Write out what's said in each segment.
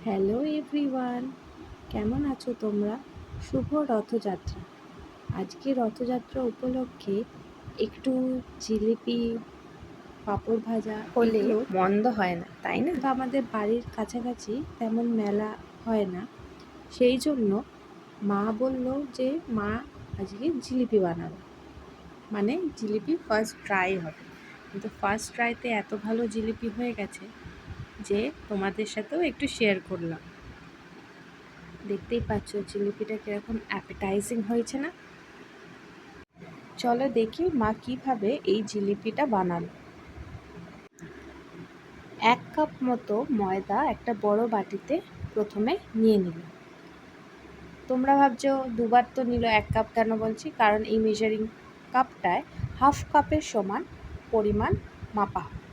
Hello everyone, কেমন আছো তোমরা? শুভ রথযাত্রা। আজকে রথযাত্রা উপলক্ষে একটু জিলিপি, পাঁপড় ভাজা হলে মন্দ হয় না, তাই না? তো আমাদের বাড়ির কাছাকাছি তেমন মেলা হয় না, সেই জন্য মা বলল যে মা আজকে জিলিপি বানাবে, মানে জিলিপি ফার্স্ট ট্রাই হবে। কিন্তু ফার্স্ট ট্রাইতে এত ভালো জিলিপি হয়ে গেছে যে তোমাদের সাথেও একটু শেয়ার করলাম। দেখতেই পাচ্ছ জিলিপিটা কিরকম অ্যাপেটাইজিং হয়েছে না? চলো দেখি মা কিভাবে এই জিলিপিটা বানালো। 1 কাপ মতো ময়দা একটা বড় বাটিতে প্রথমে নিয়ে নিল। তোমরা ভাবছো দুবার তো নিল, 1 কাপ কেন বলছি, কারণ এই মেজারিং কাপটায় হাফ কাপের সমান পরিমাণ মাপা হয়।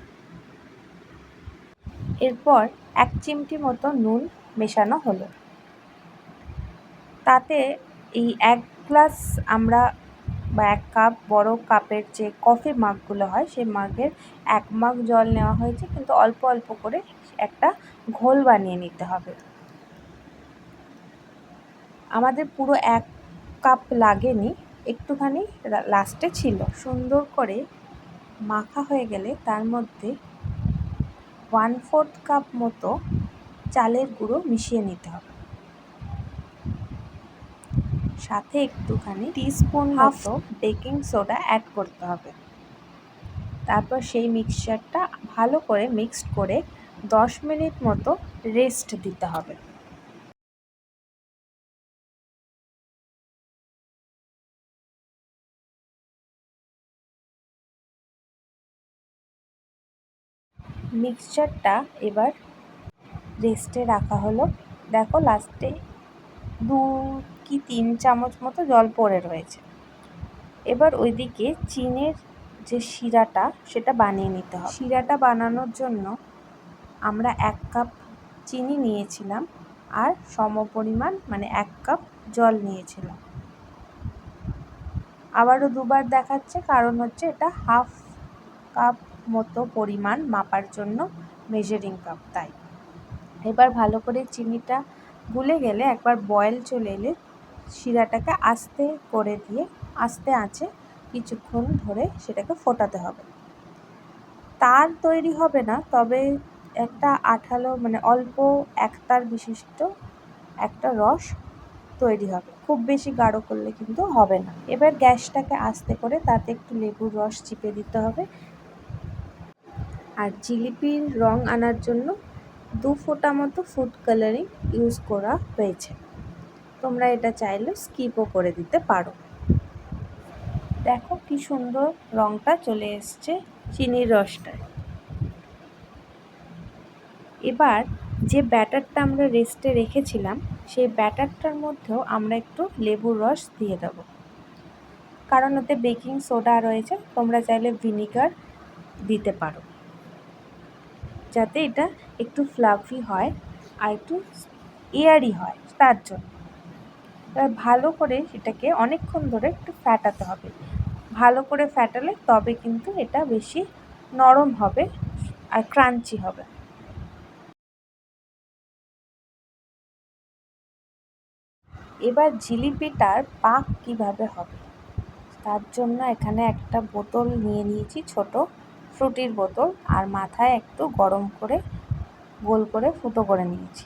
এরপর 1 চিমটি মতো নুন মেশানো হলো। তাতে এই 1 গ্লাস আমরা বা 1 কাপ বড় কাপের যে কফি মাগগুলো হয় সেই মাগের 1 মাগ জল নেওয়া হয়েছে, কিন্তু অল্প অল্প করে একটা ঘোল বানিয়ে নিতে হবে। আমাদের পুরো 1 কাপ লাগেনি, একটুখানি লাস্টে ছিল। সুন্দর করে মাখা হয়ে গেলে তার মধ্যে 1/4 কাপ মতো চালের গুঁড়ো মিশিয়ে নিতে হবে, সাথে একটুখানি টিস্পুন মতো বেকিং সোডা অ্যাড করতে হবে। তারপর সেই মিক্সচারটা ভালো করে মিক্সড করে 10 মিনিট মতো রেস্ট দিতে হবে। মিক্সচারটা এবার রেস্টে রাখা হলো। দেখো লাস্টে 2 কি 3 চামচ মতো জল পড়ে রয়েছে। এবার ওইদিকে চিনির যে শিরাটা সেটা বানিয়ে নিতে হবে। শিরাটা বানানোর জন্য আমরা 1 কাপ চিনি নিয়েছিলাম আর সমপরিমাণ মানে 1 কাপ জল নিয়েছিলাম। আবারও দুবার দেখাচ্ছে, কারণ হচ্ছে এটা হাফ কাপ মতো পরিমাণ মাপার জন্য মেজারিং কাপ, তাই। এবার ভালো করে চিনিটা গুলে গেলে, একবার বয়েল চলে এলে শিরাটাকে আস্তে করে দিয়ে আস্তে আঁচে কিছুক্ষণ ধরে সেটাকে ফোটাতে হবে। তার তৈরি হবে না, তবে একটা আঠালো মানে অল্প একতার বিশিষ্ট একটা রস তৈরি হবে। খুব বেশি গাঢ় করলে কিন্তু হবে না। এবার গ্যাসটাকে আস্তে করে তাতে একটু লেবুর রস চিপে দিতে হবে। আর জিলিপির রং আনার জন্য 2 ফোঁটা মতো ফুড কালারিং ইউজ করা হয়েছে। তোমরা এটা চাইলে স্কিপও করে দিতে পারো। দেখো কি সুন্দর রংটা চলে এসছে চিনির রসটায়। এবার যে ব্যাটারটা আমরা রেস্টে রেখেছিলাম সেই ব্যাটারটার মধ্যেও আমরা একটু লেবুর রস দিয়ে দেব, কারণ ওতে বেকিং সোডা রয়েছে। তোমরা চাইলে ভিনিগার দিতে পারো, যাতে এটা একটু ফ্লাফি হয় আর একটু এয়ারি হয়, তার জন্য। এবার ভালো করে এটাকে অনেকক্ষণ ধরে একটু ফ্যাটাতে হবে। ভালো করে ফ্যাটালে তবে কিন্তু এটা বেশি নরম হবে আর ক্রাঞ্চি হবে। এবার জিলিপিটার পাক কিভাবে হবে তার জন্য এখানে একটা বোতল নিয়ে নিয়েছি, ছোট ফ্রুটির বোতল, আর মাথায় একটু গরম করে গোল করে ফুটো করে নিয়েছি।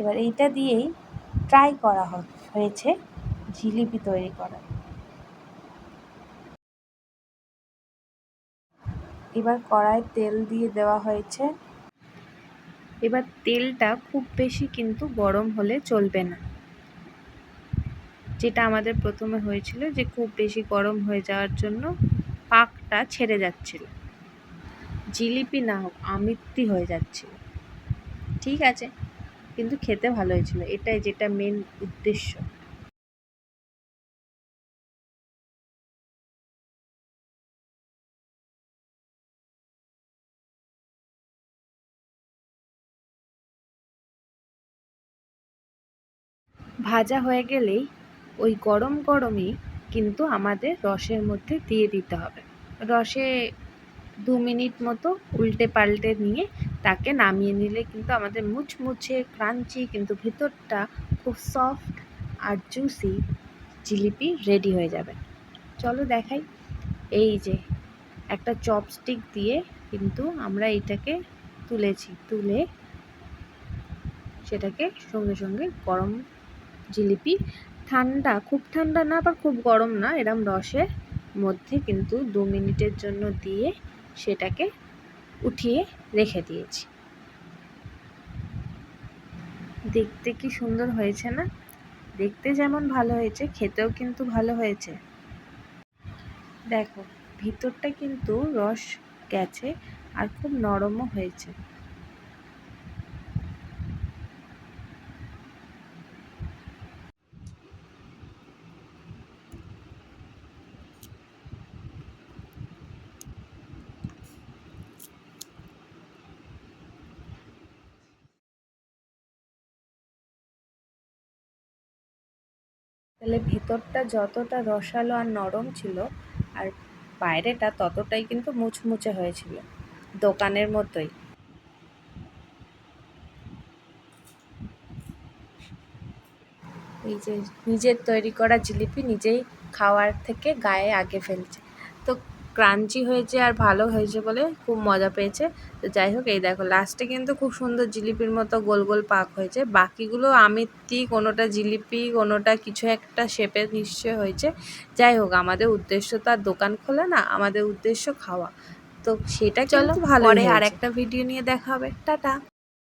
এবার এইটা দিয়েই ট্রাই করা হয়েছে জিলিপি তৈরি করা। এবার কড়ায় তেল দিয়ে দেওয়া হয়েছে। এবার তেলটা খুব বেশি কিন্তু গরম হলে চলবে না, যেটা আমাদের প্রথমে হয়েছিল যে খুব বেশি গরম হয়ে যাওয়ার জন্য পাকটা ছেড়ে যাচ্ছিল, জিলিপি না হোক আমিত্তি হয়ে যাচ্ছিল। ঠিক আছে, কিন্তু খেতে ভালো হয়েছিল, এটাই যেটা মেন উদ্দেশ্য। ভাজা হয়ে গেলেই ওই গরম গরমই কিন্তু আমাদের রসের মধ্যে দিয়ে দিতে হবে। রসে 2 মিনিট মতো উল্টে পাল্টে নিয়ে তাকে নামিয়ে নিলে কিন্তু আমাদের মুচমুচে ক্রাঞ্চি কিন্তু ভিতরটা খুব সফট আর জুসি জিলিপি রেডি হয়ে যাবে। চলো দেখাই। এই যে একটা চপস্টিক দিয়ে কিন্তু আমরা এটাকে তুলেছি, তুলে সেটাকে সঙ্গে সঙ্গে গরম জিলিপি, ঠান্ডা, খুব ঠান্ডা না আবার খুব গরম না, এরম রসের মধ্যে কিন্তু 2 মিনিটের জন্য দিয়ে সেটাকে উঠিয়ে রেখে দিয়েছি। দেখতে কি সুন্দর হয়েছে না? দেখতে যেমন ভালো হয়েছে, খেতেও কিন্তু ভালো হয়েছে। দেখো ভিতরটা কিন্তু রস গেছে আর খুব নরমও হয়েছে। তাহলে ভেতরটা যতটা রসালো আর নরম ছিল আর বাইরেটা ততটাই কিন্তু মুচমুচে হয়েছিল, দোকানের মতোই। এই যে নিজের তৈরি করা জিলিপি নিজেই খাওয়ার থেকে গায়ে আগে ফেলছে, তো ক্রাঞ্চি হয়েছে আর ভালো হয়েছে বলে খুব মজা পেয়েছে। তো যাই হোক, এই দেখো লাস্টে কিন্তু খুব সুন্দর জিলিপির মতো গোল গোল পাক হয়েছে। বাকিগুলো আমিত্তি, কোনোটা জিলিপি, কোনোটা কিছু একটা শেপের নিশ্চয় হয়েছে। যাই হোক, আমাদের উদ্দেশ্য তো আর দোকান খোলা না, আমাদের উদ্দেশ্য খাওয়া। তো সেটা কিন্তু ভালো। পরে আর একটা ভিডিও নিয়ে দেখা হবে। টাটা।